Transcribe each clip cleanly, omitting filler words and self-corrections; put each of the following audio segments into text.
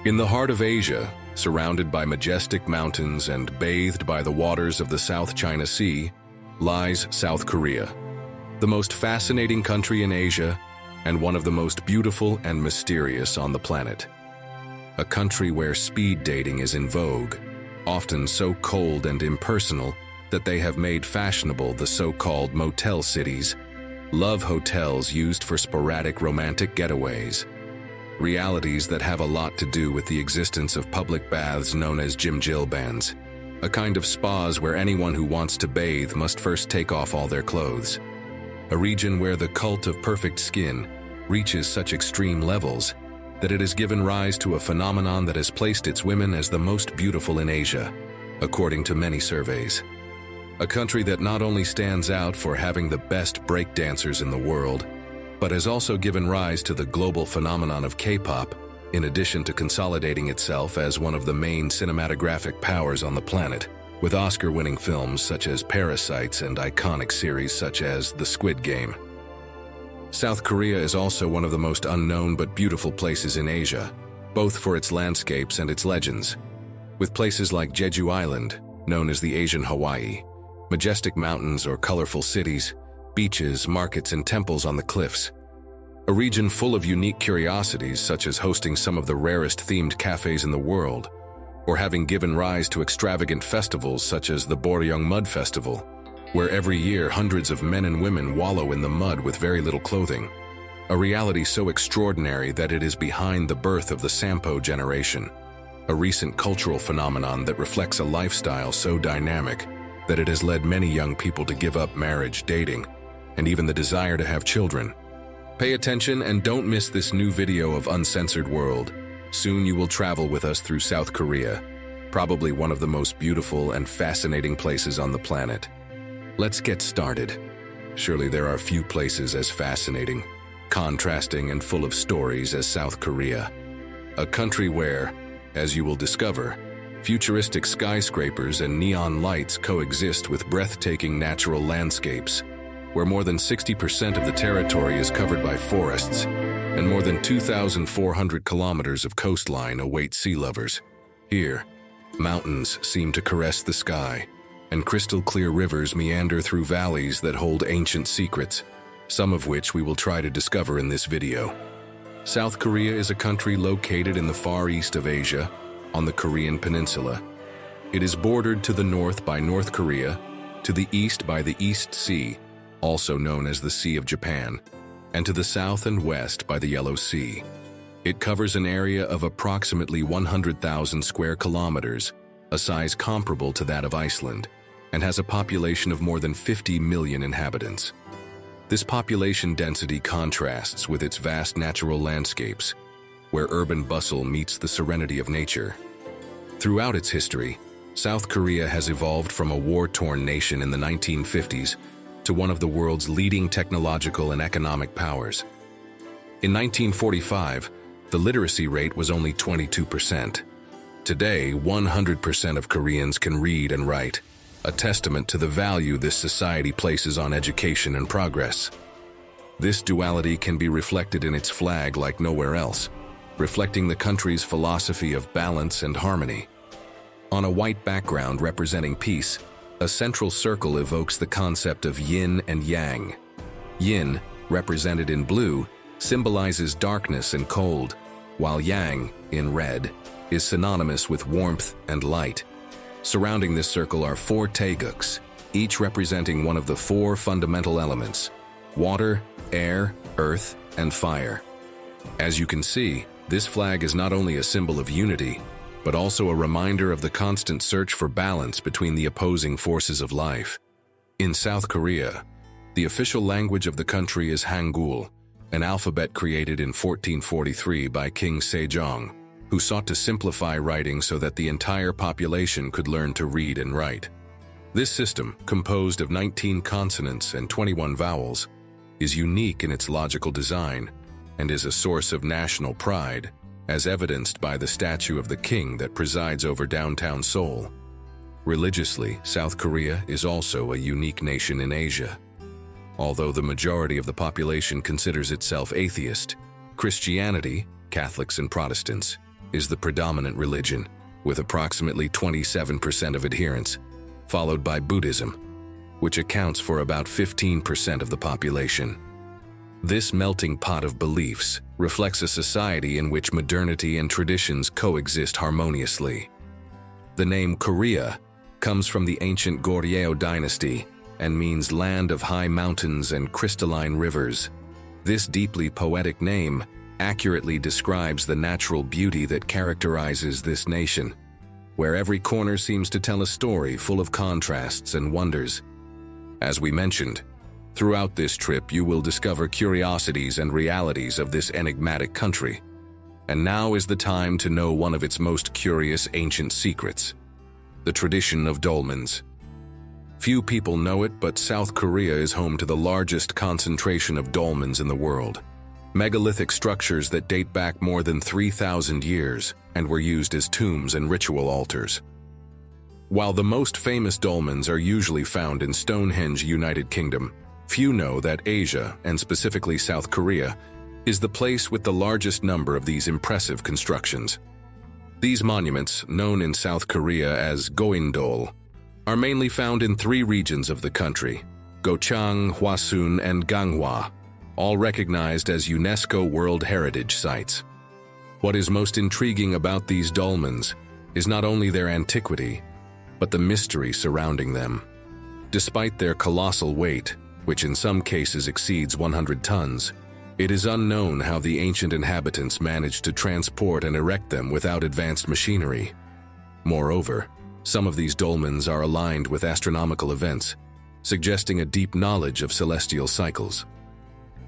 In the heart of Asia, surrounded by majestic mountains and bathed by the waters of the South China Sea, lies South Korea, the most fascinating country in Asia and one of the most beautiful and mysterious on the planet. A country where speed dating is in vogue, often so cold and impersonal that they have made fashionable the so-called motel cities, love hotels used for sporadic romantic getaways. Realities that have a lot to do with the existence of public baths known as jimjilbangs, a kind of spas where anyone who wants to bathe must first take off all their clothes. A region where the cult of perfect skin reaches such extreme levels that it has given rise to a phenomenon that has placed its women as the most beautiful in Asia, according to many surveys. A country that not only stands out for having the best breakdancers in the world, but has also given rise to the global phenomenon of K-pop, in addition to consolidating itself as one of the main cinematographic powers on the planet, with Oscar-winning films such as Parasite and iconic series such as The Squid Game. South Korea is also one of the most unknown but beautiful places in Asia, both for its landscapes and its legends, with places like Jedu Island, known as the Asian Hawaii, majestic mountains or colorful cities, beaches, markets, and temples on the cliffs. A region full of unique curiosities such as hosting some of the rarest themed cafes in the world, or having given rise to extravagant festivals such as the Boryeong Mud Festival, where every year hundreds of men and women wallow in the mud with very little clothing. A reality so extraordinary that it is behind the birth of the Sampo generation, a recent cultural phenomenon that reflects a lifestyle so dynamic that it has led many young people to give up marriage, dating, and even the desire to have children. Pay attention and don't miss this new video of Uncensored World. Soon you will travel with us through South Korea, probably one of the most beautiful and fascinating places on the planet. Let's get started. Surely there are few places as fascinating, contrasting, and full of stories as South Korea. A country where, as you will discover, futuristic skyscrapers and neon lights coexist with breathtaking natural landscapes, where more than 60% of the territory is covered by forests, and more than 2,400 kilometers of coastline await sea lovers. Here, mountains seem to caress the sky, and crystal-clear rivers meander through valleys that hold ancient secrets, some of which we will try to discover in this video. South Korea is a country located in the far east of Asia, on the Korean peninsula. It is bordered to the north by North Korea, to the east by the East Sea, also known as the Sea of Japan, and to the south and west by the Yellow Sea. It covers an area of approximately 100,000 square kilometers, a size comparable to that of Iceland, and has a population of more than 50 million inhabitants. This population density contrasts with its vast natural landscapes, where urban bustle meets the serenity of nature. Throughout its history, South Korea has evolved from a war-torn nation in the 1950s to one of the world's leading technological and economic powers. In 1945, the literacy rate was only 22%. Today, 100% of Koreans can read and write, a testament to the value this society places on education and progress. This duality can be reflected in its flag like nowhere else, reflecting the country's philosophy of balance and harmony. On a white background representing peace, a central circle evokes the concept of yin and yang. Yin, represented in blue, symbolizes darkness and cold, while yang, in red, is synonymous with warmth and light. Surrounding this circle are four taeguks, each representing one of the four fundamental elements: water, air, earth, and fire. As you can see, this flag is not only a symbol of unity, but also a reminder of the constant search for balance between the opposing forces of life. In South Korea, the official language of the country is Hangul, an alphabet created in 1443 by King Sejong, who sought to simplify writing so that the entire population could learn to read and write. This system, composed of 19 consonants and 21 vowels, is unique in its logical design and is a source of national pride, as evidenced by the statue of the king that presides over downtown Seoul. Religiously, South Korea is also a unique nation in Asia. Although the majority of the population considers itself atheist, Christianity, Catholics and Protestants, is the predominant religion, with approximately 27% of adherents, followed by Buddhism, which accounts for about 15% of the population. This melting pot of beliefs reflects a society in which modernity and traditions coexist harmoniously. The name Korea comes from the ancient Goryeo dynasty and means land of high mountains and crystalline rivers. This deeply poetic name accurately describes the natural beauty that characterizes this nation, where every corner seems to tell a story full of contrasts and wonders. As we mentioned, throughout this trip you will discover curiosities and realities of this enigmatic country. And now is the time to know one of its most curious ancient secrets: the tradition of dolmens. Few people know it, but South Korea is home to the largest concentration of dolmens in the world. Megalithic structures that date back more than 3,000 years and were used as tombs and ritual altars. While the most famous dolmens are usually found in Stonehenge, United Kingdom, few know that Asia, and specifically South Korea, is the place with the largest number of these impressive constructions. These monuments, known in South Korea as Goindol, are mainly found in 3 regions of the country: Gochang, Hwasun, and Ganghwa, all recognized as UNESCO World Heritage Sites. What is most intriguing about these dolmens is not only their antiquity, but the mystery surrounding them. Despite their colossal weight, which in some cases exceeds 100 tons, it is unknown how the ancient inhabitants managed to transport and erect them without advanced machinery. Moreover, some of these dolmens are aligned with astronomical events, suggesting a deep knowledge of celestial cycles,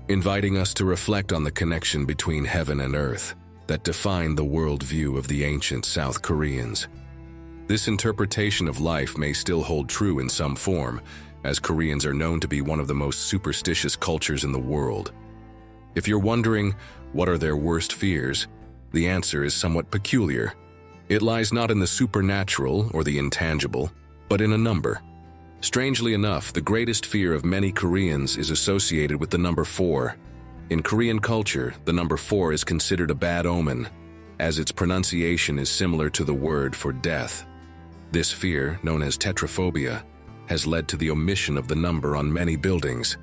inviting us to reflect on the connection between heaven and earth that defined the worldview of the ancient South Koreans. This interpretation of life may still hold true in some form, as Koreans are known to be one of the most superstitious cultures in the world. If you're wondering, what are their worst fears? The answer is somewhat peculiar. It lies not in the supernatural or the intangible, but in a number. Strangely enough, the greatest fear of many Koreans is associated with the number 4. In Korean culture, the number 4 is considered a bad omen, as its pronunciation is similar to the word for death. This fear, known as tetraphobia, has led to the omission of the number on many buildings,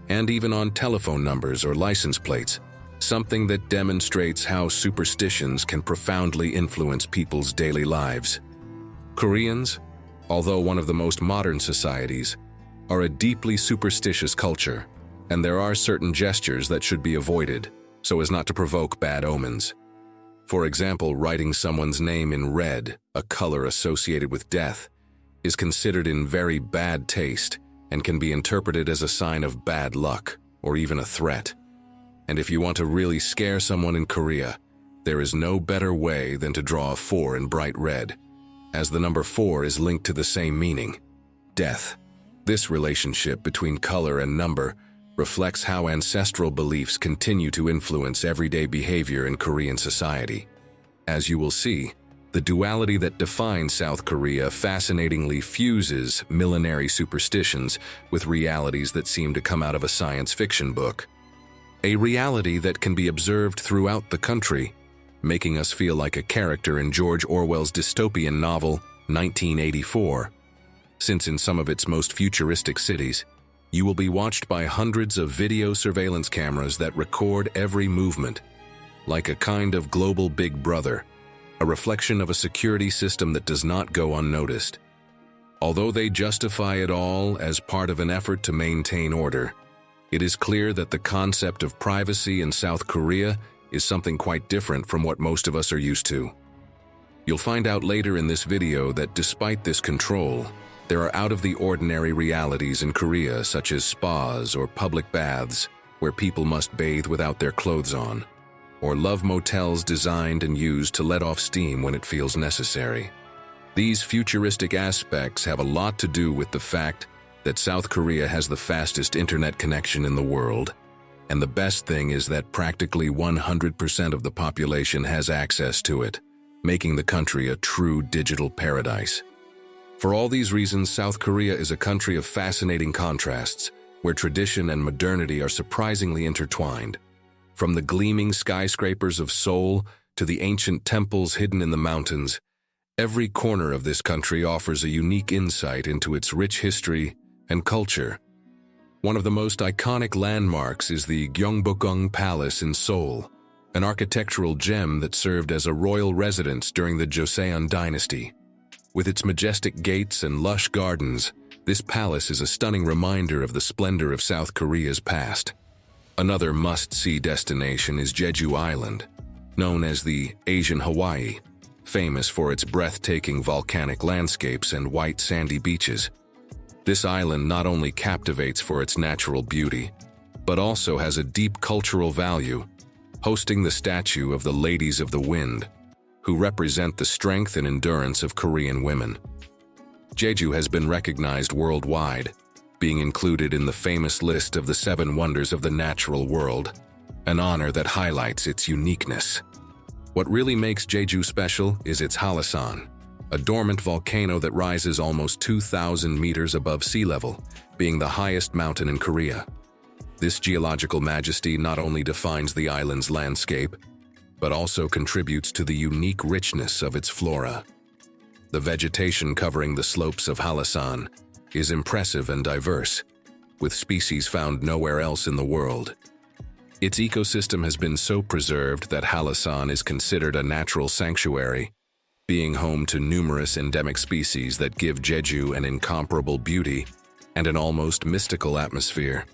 and even on telephone numbers or license plates, something that demonstrates how superstitions can profoundly influence people's daily lives. Koreans, although one of the most modern societies, are a deeply superstitious culture, and there are certain gestures that should be avoided so as not to provoke bad omens. For example, writing someone's name in red, a color associated with death, is considered in very bad taste and can be interpreted as a sign of bad luck or even a threat. And if you want to really scare someone in Korea, there is no better way than to draw a 4 in bright red, as the number 4 is linked to the same meaning: death. This relationship between color and number reflects how ancestral beliefs continue to influence everyday behavior in Korean society. As you will see, the duality that defines South Korea fascinatingly fuses millenary superstitions with realities that seem to come out of a science fiction book. A reality that can be observed throughout the country, making us feel like a character in George Orwell's dystopian novel, 1984. Since in some of its most futuristic cities, you will be watched by hundreds of video surveillance cameras that record every movement, like a kind of global Big Brother, a reflection of a security system that does not go unnoticed. Although they justify it all as part of an effort to maintain order, it is clear that the concept of privacy in South Korea is something quite different from what most of us are used to. You'll find out later in this video that despite this control, there are out-of-the-ordinary realities in Korea, such as spas or public baths, where people must bathe without their clothes on, or love motels designed and used to let off steam when it feels necessary. These futuristic aspects have a lot to do with the fact that South Korea has the fastest internet connection in the world, and the best thing is that practically 100% of the population has access to it, making the country a true digital paradise. For all these reasons, South Korea is a country of fascinating contrasts, where tradition and modernity are surprisingly intertwined. From the gleaming skyscrapers of Seoul to the ancient temples hidden in the mountains, every corner of this country offers a unique insight into its rich history and culture. One of the most iconic landmarks is the Gyeongbokgung Palace in Seoul, an architectural gem that served as a royal residence during the Joseon dynasty. With its majestic gates and lush gardens, this palace is a stunning reminder of the splendor of South Korea's past. Another must-see destination is Jeju Island, known as the Asian Hawaii, famous for its breathtaking volcanic landscapes and white sandy beaches. This island not only captivates for its natural beauty, but also has a deep cultural value, hosting the statue of the Ladies of the Wind, who represent the strength and endurance of Korean women. Jeju has been recognized worldwide, being included in the famous list of the 7 wonders of the natural world, an honor that highlights its uniqueness. What really makes Jeju special is its Hallasan, a dormant volcano that rises almost 2,000 meters above sea level, being the highest mountain in Korea. This geological majesty not only defines the island's landscape, but also contributes to the unique richness of its flora. The vegetation covering the slopes of Hallasan is impressive and diverse, with species found nowhere else in the world. Its ecosystem has been so preserved that Hallasan is considered a natural sanctuary, being home to numerous endemic species that give Jeju an incomparable beauty and an almost mystical atmosphere.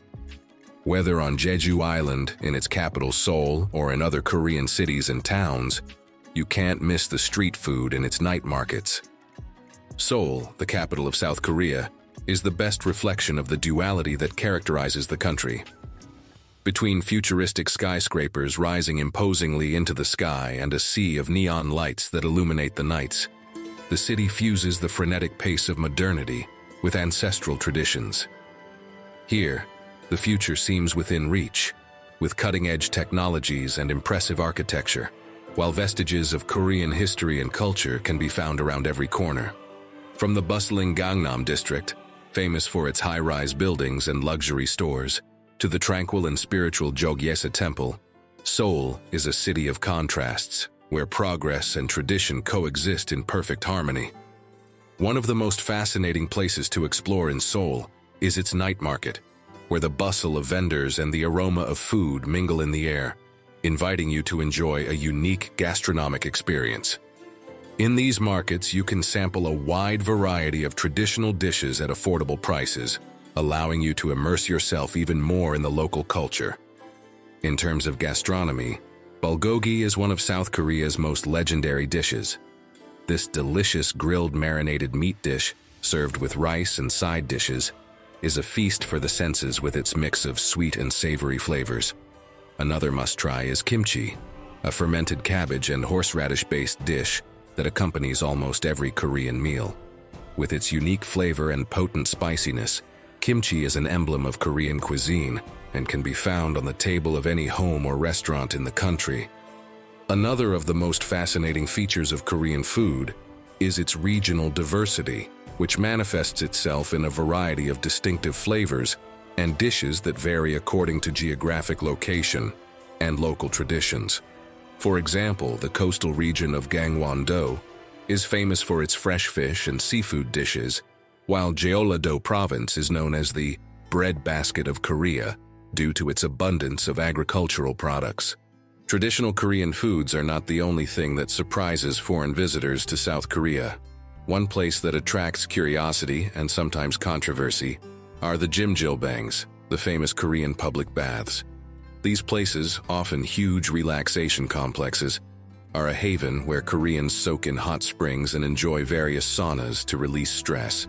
Whether on Jeju Island, in its capital Seoul, or in other Korean cities and towns, you can't miss the street food and its night markets. Seoul, the capital of South Korea, is the best reflection of the duality that characterizes the country. Between futuristic skyscrapers rising imposingly into the sky and a sea of neon lights that illuminate the nights, the city fuses the frenetic pace of modernity with ancestral traditions. Here, the future seems within reach, with cutting-edge technologies and impressive architecture, while vestiges of Korean history and culture can be found around every corner. From the bustling Gangnam district, famous for its high-rise buildings and luxury stores, to the tranquil and spiritual Jogyesa Temple, Seoul is a city of contrasts, where progress and tradition coexist in perfect harmony. One of the most fascinating places to explore in Seoul is its night market, where the bustle of vendors and the aroma of food mingle in the air, inviting you to enjoy a unique gastronomic experience. In these markets, you can sample a wide variety of traditional dishes at affordable prices, allowing you to immerse yourself even more in the local culture. In terms of gastronomy, bulgogi is one of South Korea's most legendary dishes. This delicious grilled marinated meat dish, served with rice and side dishes, is a feast for the senses with its mix of sweet and savory flavors. Another must-try is kimchi, a fermented cabbage and horseradish-based dish that accompanies almost every Korean meal. With its unique flavor and potent spiciness, kimchi is an emblem of Korean cuisine and can be found on the table of any home or restaurant in the country. Another of the most fascinating features of Korean food is its regional diversity, which manifests itself in a variety of distinctive flavors and dishes that vary according to geographic location and local traditions. For example, the coastal region of Gangwon-do is famous for its fresh fish and seafood dishes, while Jeollado Province is known as the breadbasket of Korea due to its abundance of agricultural products. Traditional Korean foods are not the only thing that surprises foreign visitors to South Korea. One place that attracts curiosity and sometimes controversy are the jimjilbangs, the famous Korean public baths. These places, often huge relaxation complexes, are a haven where Koreans soak in hot springs and enjoy various saunas to release stress.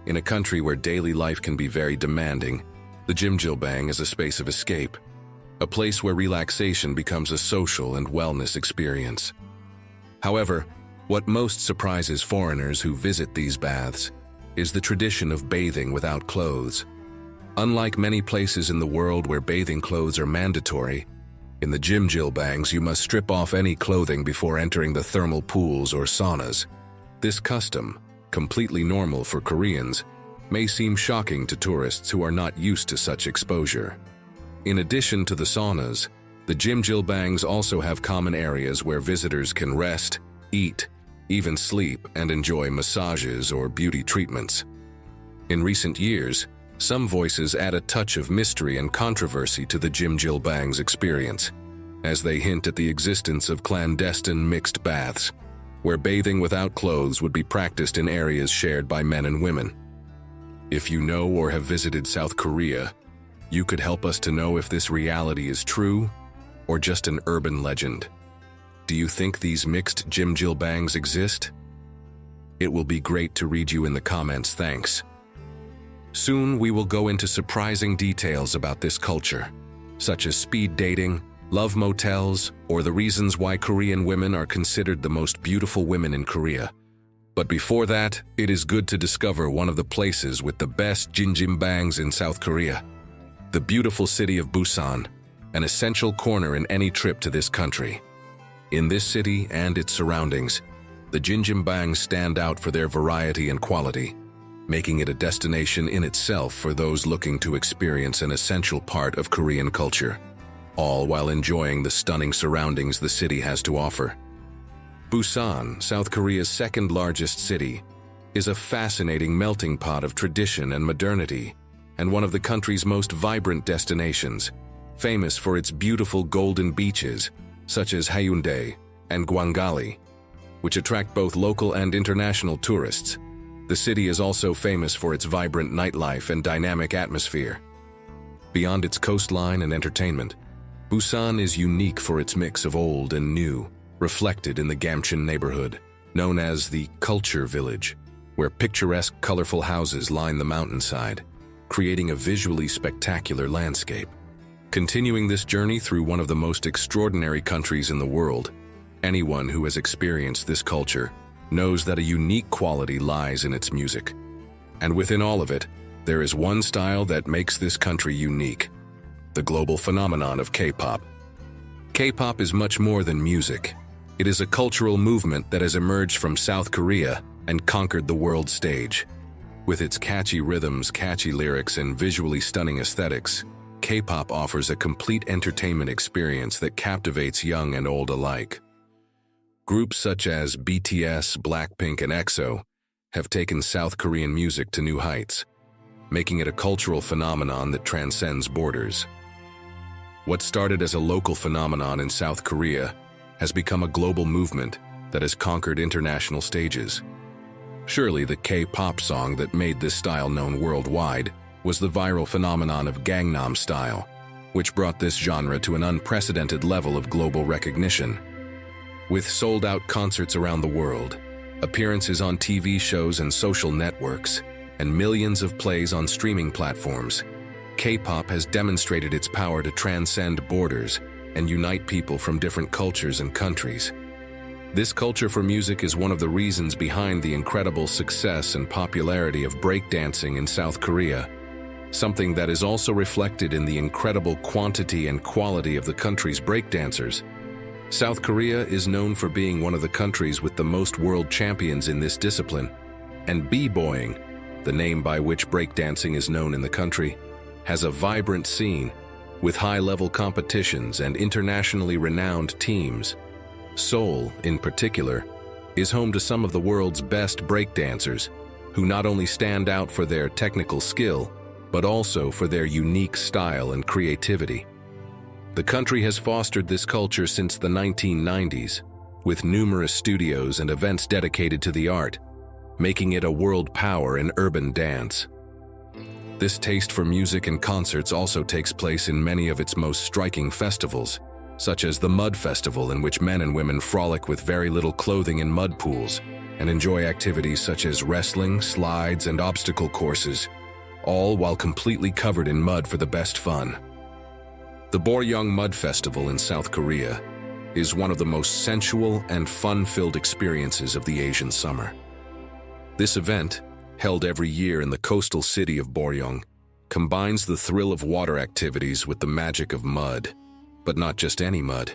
In a country where daily life can be very demanding, the jimjilbang is a space of escape, a place where relaxation becomes a social and wellness experience. However, what most surprises foreigners who visit these baths is the tradition of bathing without clothes. Unlike many places in the world where bathing clothes are mandatory, in the jimjilbangs you must strip off any clothing before entering the thermal pools or saunas. This custom, completely normal for Koreans, may seem shocking to tourists who are not used to such exposure. In addition to the saunas, the The jimjilbangs also have common areas where visitors can rest, eat, even sleep, and enjoy massages or beauty treatments. In recent years, some voices add a touch of mystery and controversy to the jimjilbangs experience, as they hint at the existence of clandestine mixed baths, where bathing without clothes would be practiced in areas shared by men and women. If you know or have visited South Korea, you could help us to know if this reality is true or just an urban legend. Do you think these mixed jimjilbangs exist? It will be great to read you in the comments, thanks. Soon we will go into surprising details about this culture, such as speed dating, love motels, or the reasons why Korean women are considered the most beautiful women in Korea. But before that, it is good to discover one of the places with the best jimjilbangs in South Korea. The beautiful city of Busan, an essential corner in any trip to this country. In this city and its surroundings, the jimjilbangs stand out for their variety and quality, making it a destination in itself for those looking to experience an essential part of Korean culture, all while enjoying the stunning surroundings the city has to offer. Busan, South Korea's second-largest city, is a fascinating melting pot of tradition and modernity, and one of the country's most vibrant destinations, famous for its beautiful golden beaches, such as Haeundae and Gwangali, which attract both local and international tourists. The city is also famous for its vibrant nightlife and dynamic atmosphere. Beyond its coastline and entertainment, Busan is unique for its mix of old and new, reflected in the Gamcheon neighborhood, known as the Culture Village, where picturesque, colorful houses line the mountainside, creating a visually spectacular landscape. Continuing this journey through one of the most extraordinary countries in the world, anyone who has experienced this culture knows that a unique quality lies in its music. And within all of it, there is one style that makes this country unique: the global phenomenon of K-pop. K-pop is much more than music. It is a cultural movement that has emerged from South Korea and conquered the world stage. With its catchy rhythms, catchy lyrics, and visually stunning aesthetics, K-pop offers a complete entertainment experience that captivates young and old alike. Groups such as BTS, Blackpink, and EXO have taken South Korean music to new heights, making it a cultural phenomenon that transcends borders. What started as a local phenomenon in South Korea has become a global movement that has conquered international stages. Surely the K-pop song that made this style known worldwide was the viral phenomenon of Gangnam Style, which brought this genre to an unprecedented level of global recognition. With sold-out concerts around the world, appearances on TV shows and social networks, and millions of plays on streaming platforms, K-pop has demonstrated its power to transcend borders and unite people from different cultures and countries. This culture for music is one of the reasons behind the incredible success and popularity of breakdancing in South Korea, something that is also reflected in the incredible quantity and quality of the country's breakdancers. South Korea is known for being one of the countries with the most world champions in this discipline, and b-boying, the name by which breakdancing is known in the country, has a vibrant scene with high-level competitions and internationally renowned teams. Seoul, in particular, is home to some of the world's best breakdancers, who not only stand out for their technical skill, but also for their unique style and creativity. The country has fostered this culture since the 1990s, with numerous studios and events dedicated to the art, making it a world power in urban dance. This taste for music and concerts also takes place in many of its most striking festivals, such as the Mud Festival, in which men and women frolic with very little clothing in mud pools and enjoy activities such as wrestling, slides, and obstacle courses, all while completely covered in mud for the best fun. The Boryeong Mud Festival in South Korea is one of the most sensual and fun-filled experiences of the Asian summer. This event, held every year in the coastal city of Boryeong, combines the thrill of water activities with the magic of mud. But not just any mud.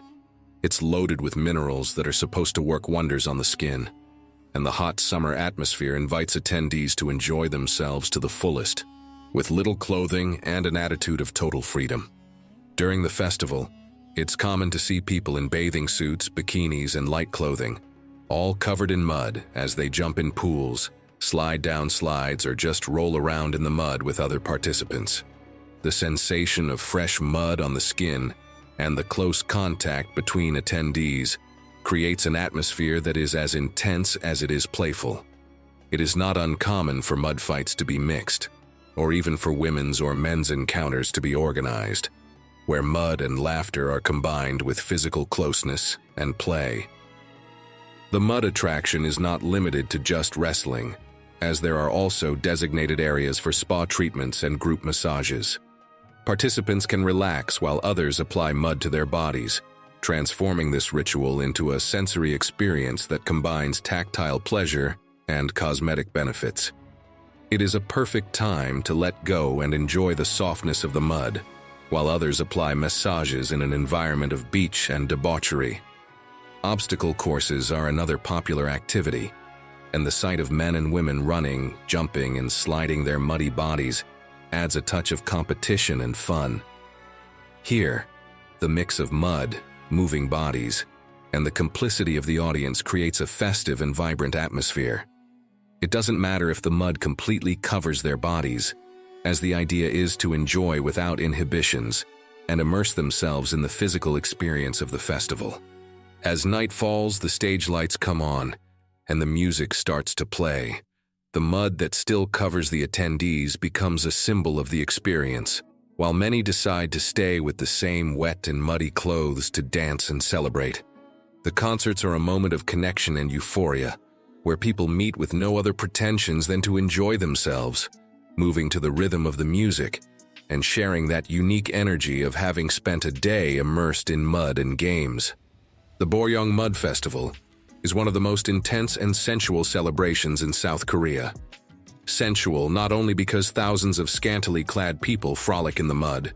It's loaded with minerals that are supposed to work wonders on the skin, and the hot summer atmosphere invites attendees to enjoy themselves to the fullest, with little clothing and an attitude of total freedom. During the festival, It's common to see people in bathing suits, bikinis, and light clothing, all covered in mud as they jump in pools, slide down slides, or just roll around in the mud with other participants. The sensation of fresh mud on the skin and the close contact between attendees creates an atmosphere that is as intense as it is playful. It is not uncommon for mud fights to be mixed, or even for women's or men's encounters to be organized, where mud and laughter are combined with physical closeness and play. The mud attraction is not limited to just wrestling, as there are also designated areas for spa treatments and group massages. Participants can relax while others apply mud to their bodies, transforming this ritual into a sensory experience that combines tactile pleasure and cosmetic benefits. It is a perfect time to let go and enjoy the softness of the mud, while others apply massages in an environment of beach and debauchery. Obstacle courses are another popular activity, and the sight of men and women running, jumping, and sliding their muddy bodies adds a touch of competition and fun. Here, the mix of mud, moving bodies, and the complicity of the audience creates a festive and vibrant atmosphere. It doesn't matter if the mud completely covers their bodies, as the idea is to enjoy without inhibitions and immerse themselves in the physical experience of the festival. As night falls, the stage lights come on, and the music starts to play. The mud that still covers the attendees becomes a symbol of the experience, while many decide to stay with the same wet and muddy clothes to dance and celebrate. The concerts are a moment of connection and euphoria, where people meet with no other pretensions than to enjoy themselves, moving to the rhythm of the music and sharing that unique energy of having spent a day immersed in mud and games. The Boryeong Mud Festival is one of the most intense and sensual celebrations in South Korea. Sensual not only because thousands of scantily clad people frolic in the mud,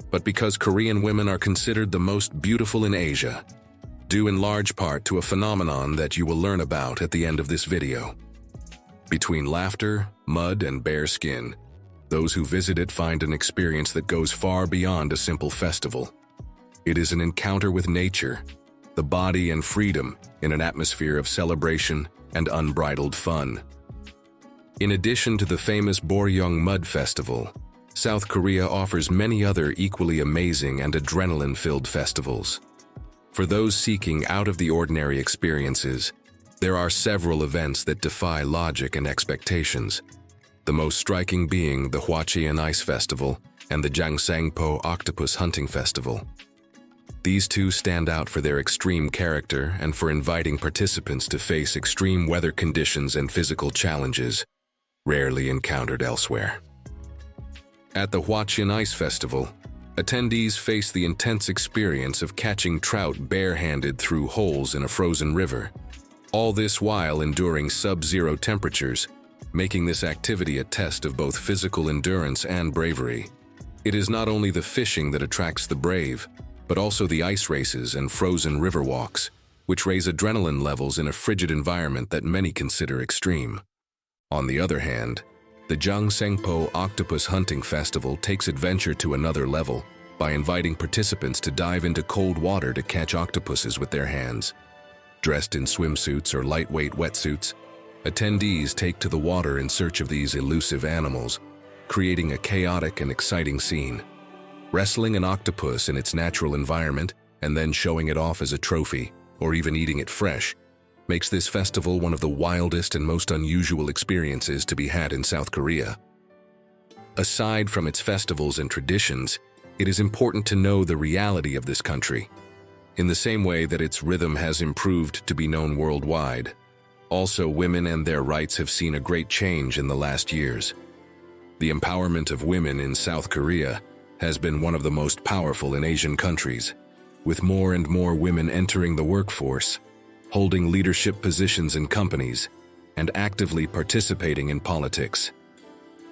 but because Korean women are considered the most beautiful in Asia, due in large part to a phenomenon that you will learn about at the end of this video. Between laughter, mud, and bare skin, those who visit it find an experience that goes far beyond a simple festival. It is an encounter with nature, the body, and freedom in an atmosphere of celebration and unbridled fun. In addition to the famous Boryeong Mud Festival, South Korea offers many other equally amazing and adrenaline-filled festivals. For those seeking out-of-the-ordinary experiences, there are several events that defy logic and expectations, the most striking being the Hwacheon Ice Festival and the Sampo Octopus Hunting Festival. These two stand out for their extreme character and for inviting participants to face extreme weather conditions and physical challenges rarely encountered elsewhere. At the Hwacheon Ice Festival, attendees face the intense experience of catching trout barehanded through holes in a frozen river. All this while enduring sub-zero temperatures, making this activity a test of both physical endurance and bravery. It is not only the fishing that attracts the brave, but also the ice races and frozen river walks, which raise adrenaline levels in a frigid environment that many consider extreme. On the other hand, the Sampo Octopus Hunting Festival takes adventure to another level by inviting participants to dive into cold water to catch octopuses with their hands. Dressed in swimsuits or lightweight wetsuits, attendees take to the water in search of these elusive animals, creating a chaotic and exciting scene. Wrestling an octopus in its natural environment and then showing it off as a trophy, or even eating it fresh, makes this festival one of the wildest and most unusual experiences to be had in South Korea. Aside from its festivals and traditions, it is important to know the reality of this country. In the same way that its rhythm has improved to be known worldwide, also women and their rights have seen a great change in the last years. The empowerment of women in South Korea has been one of the most powerful in Asian countries, with more and more women entering the workforce, holding leadership positions in companies, and actively participating in politics.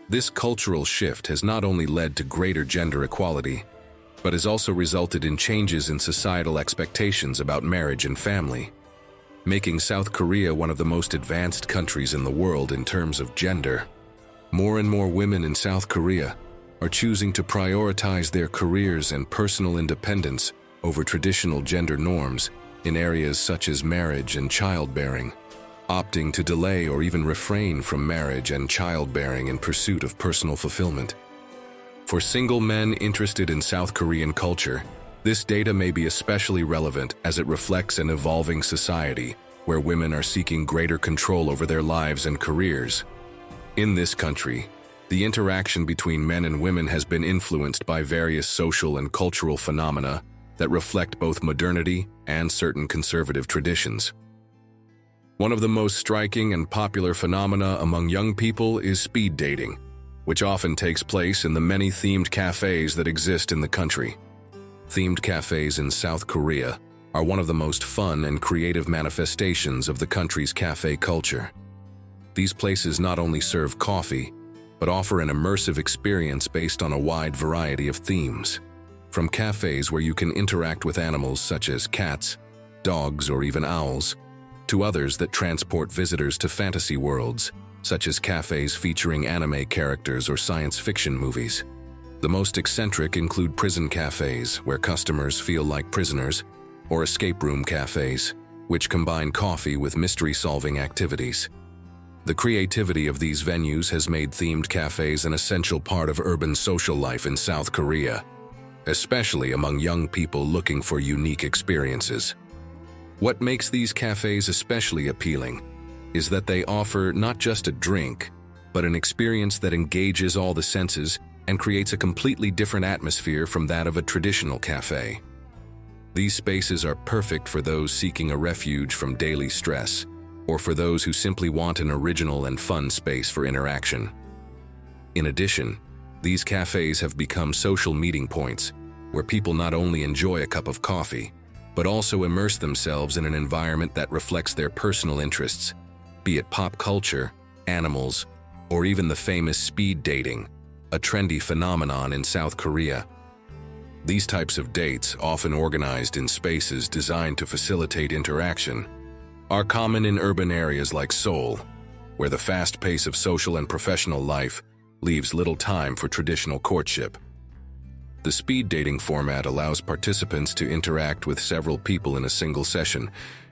This cultural shift has not only led to greater gender equality, but has also resulted in changes in societal expectations about marriage and family, making South Korea one of the most advanced countries in the world in terms of gender. More and more women in South Korea are choosing to prioritize their careers and personal independence over traditional gender norms in areas such as marriage and childbearing, opting to delay or even refrain from marriage and childbearing in pursuit of personal fulfillment. For single men interested in South Korean culture, this data may be especially relevant as it reflects an evolving society where women are seeking greater control over their lives and careers. In this country, the interaction between men and women has been influenced by various social and cultural phenomena that reflect both modernity and certain conservative traditions. One of the most striking and popular phenomena among young people is speed dating, which often takes place in the many themed cafes that exist in the country. Themed cafes in South Korea are one of the most fun and creative manifestations of the country's cafe culture. These places not only serve coffee, but offer an immersive experience based on a wide variety of themes. From cafes where you can interact with animals such as cats, dogs, or even owls, to others that transport visitors to fantasy worlds, such as cafes featuring anime characters or science fiction movies. The most eccentric include prison cafes, where customers feel like prisoners, or escape room cafes, which combine coffee with mystery-solving activities. The creativity of these venues has made themed cafes an essential part of urban social life in South Korea, especially among young people looking for unique experiences. What makes these cafes especially appealing is that they offer not just a drink, but an experience that engages all the senses and creates a completely different atmosphere from that of a traditional cafe. These spaces are perfect for those seeking a refuge from daily stress, or for those who simply want an original and fun space for interaction. In addition, these cafes have become social meeting points, where people not only enjoy a cup of coffee, but also immerse themselves in an environment that reflects their personal interests, be it pop culture, animals, or even the famous speed dating, a trendy phenomenon in South Korea. These types of dates, often organized in spaces designed to facilitate interaction, are common in urban areas like Seoul, where the fast pace of social and professional life leaves little time for traditional courtship. The speed dating format allows participants to interact with several people in a single session,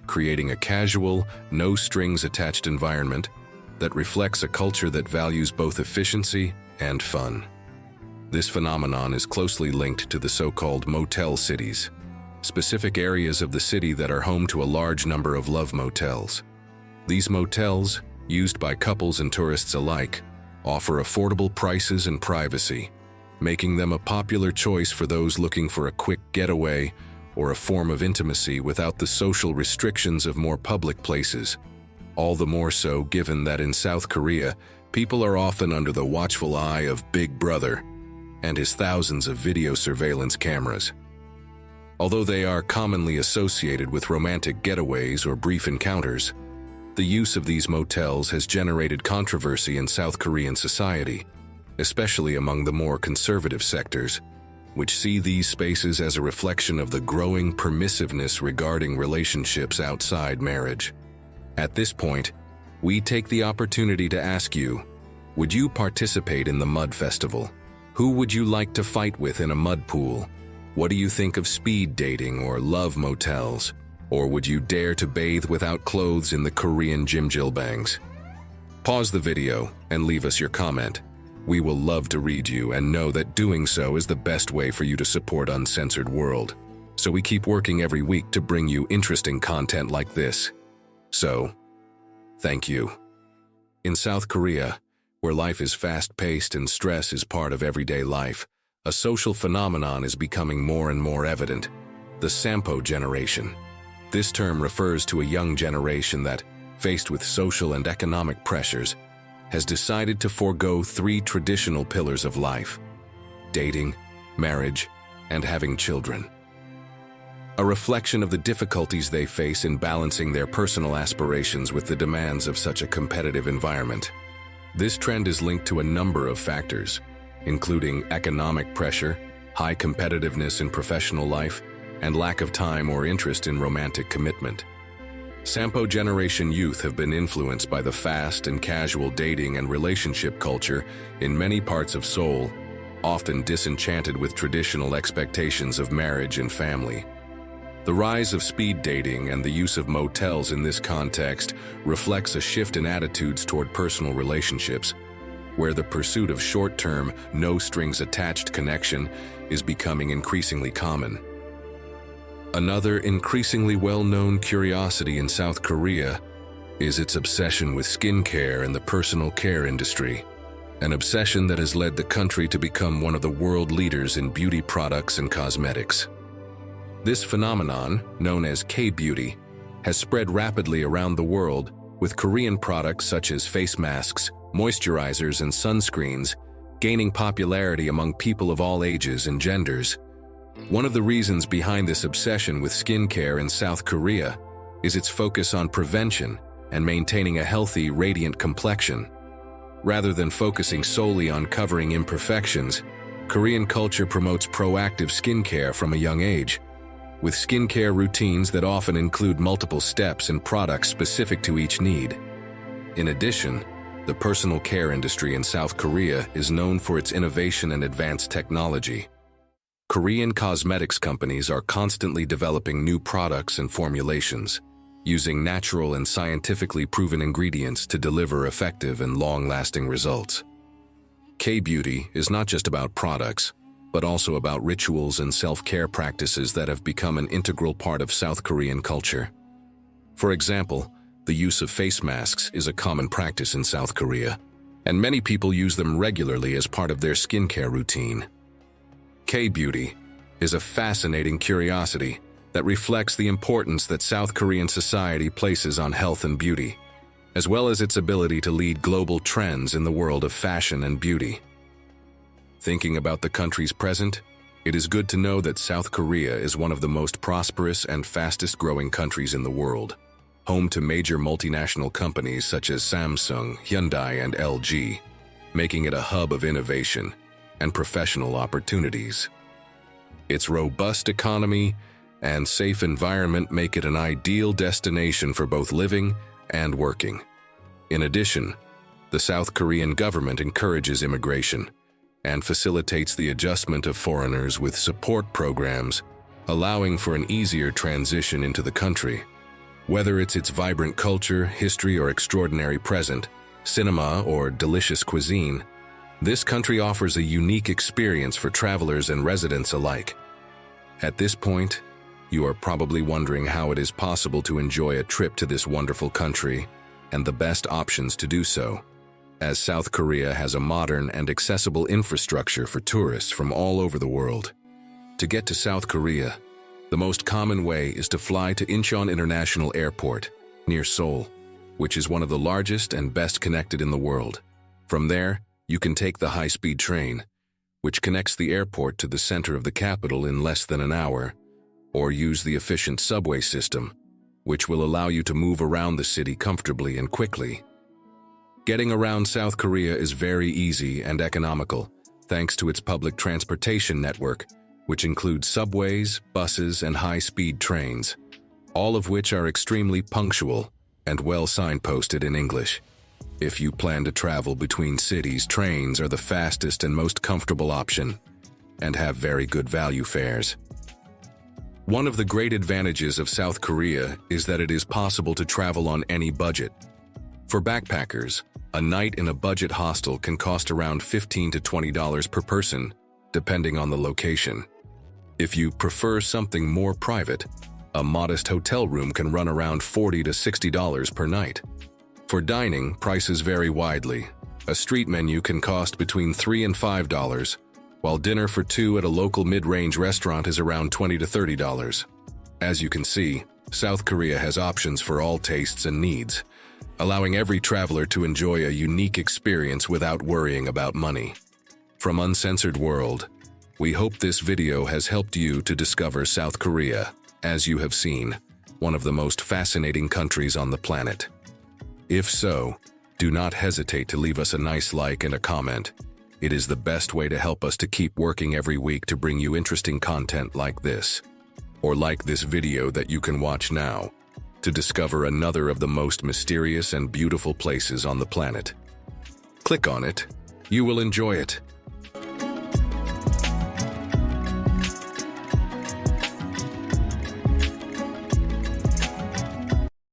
creating a casual, no-strings-attached environment that reflects a culture that values both efficiency and fun. This phenomenon is closely linked to the so-called motel cities, specific areas of the city that are home to a large number of love motels. These motels, used by couples and tourists alike, offer affordable prices and privacy, making them a popular choice for those looking for a quick getaway or a form of intimacy without the social restrictions of more public places. All the more so given that in South Korea, people are often under the watchful eye of Big Brother and his thousands of video surveillance cameras. Although they are commonly associated with romantic getaways or brief encounters, the use of these motels has generated controversy in South Korean society, especially among the more conservative sectors, which see these spaces as a reflection of the growing permissiveness regarding relationships outside marriage. At this point, we take the opportunity to ask you, would you participate in the mud festival? Who would you like to fight with in a mud pool? What do you think of speed dating or love motels? Or would you dare to bathe without clothes in the Korean jimjilbangs? Pause the video and leave us your comment. We will love to read you and know that doing so is the best way for you to support Uncensored World. So we keep working every week to bring you interesting content like this. So, thank you. In South Korea, where life is fast-paced and stress is part of everyday life, a social phenomenon is becoming more and more evident: the Sampo generation. This term refers to a young generation that, faced with social and economic pressures, has decided to forego three traditional pillars of life: dating, marriage, and having children. A reflection of the difficulties they face in balancing their personal aspirations with the demands of such a competitive environment. This trend is linked to a number of factors, including economic pressure, high competitiveness in professional life, and lack of time or interest in romantic commitment. Sampo generation youth have been influenced by the fast and casual dating and relationship culture in many parts of Seoul, often disenchanted with traditional expectations of marriage and family. The rise of speed dating and the use of motels in this context reflects a shift in attitudes toward personal relationships, where the pursuit of short-term, no-strings-attached connection is becoming increasingly common. Another increasingly well-known curiosity in South Korea is its obsession with skincare and the personal care industry, an obsession that has led the country to become one of the world leaders in beauty products and cosmetics. This phenomenon, known as K-beauty, has spread rapidly around the world, with Korean products such as face masks, moisturizers, and sunscreens gaining popularity among people of all ages and genders. One of the reasons behind this obsession with skincare in South Korea is its focus on prevention and maintaining a healthy, radiant complexion. Rather than focusing solely on covering imperfections, Korean culture promotes proactive skincare from a young age, with skincare routines that often include multiple steps and products specific to each need. In addition, the personal care industry in South Korea is known for its innovation and advanced technology. Korean cosmetics companies are constantly developing new products and formulations, using natural and scientifically proven ingredients to deliver effective and long-lasting results. K-beauty is not just about products, but also about rituals and self-care practices that have become an integral part of South Korean culture. For example, the use of face masks is a common practice in South Korea, and many people use them regularly as part of their skincare routine. K-beauty is a fascinating curiosity that reflects the importance that South Korean society places on health and beauty, as well as its ability to lead global trends in the world of fashion and beauty. Thinking about the country's present, it is good to know that South Korea is one of the most prosperous and fastest-growing countries in the world, home to major multinational companies such as Samsung, Hyundai, and LG, making it a hub of innovation and professional opportunities. Its robust economy and safe environment make it an ideal destination for both living and working. In addition, the South Korean government encourages immigration and facilitates the adjustment of foreigners with support programs, allowing for an easier transition into the country. Whether it's its vibrant culture, history, or extraordinary present, cinema, or delicious cuisine, this country offers a unique experience for travelers and residents alike. At this point, you are probably wondering how it is possible to enjoy a trip to this wonderful country and the best options to do so, as South Korea has a modern and accessible infrastructure for tourists from all over the world. To get to South Korea, the most common way is to fly to Incheon International Airport, near Seoul, which is one of the largest and best connected in the world. From there, you can take the high-speed train, which connects the airport to the center of the capital in less than an hour, or use the efficient subway system, which will allow you to move around the city comfortably and quickly. Getting around South Korea is very easy and economical, thanks to its public transportation network, which includes subways, buses, and high-speed trains, all of which are extremely punctual and well signposted in English. If you plan to travel between cities, trains are the fastest and most comfortable option, and have very good value fares. One of the great advantages of South Korea is that it is possible to travel on any budget. For backpackers, a night in a budget hostel can cost around $15 to $20 per person, depending on the location. If you prefer something more private, a modest hotel room can run around $40 to $60 per night. For dining, prices vary widely. A street menu can cost between $3 and $5, while dinner for two at a local mid-range restaurant is around $20 to $30. As you can see, South Korea has options for all tastes and needs, allowing every traveler to enjoy a unique experience without worrying about money. From Uncensored World, we hope this video has helped you to discover South Korea, as you have seen, one of the most fascinating countries on the planet. If so, do not hesitate to leave us a nice like and a comment. It is the best way to help us to keep working every week to bring you interesting content like this. Or like this video that you can watch now, to discover another of the most mysterious and beautiful places on the planet. Click on it. You will enjoy it.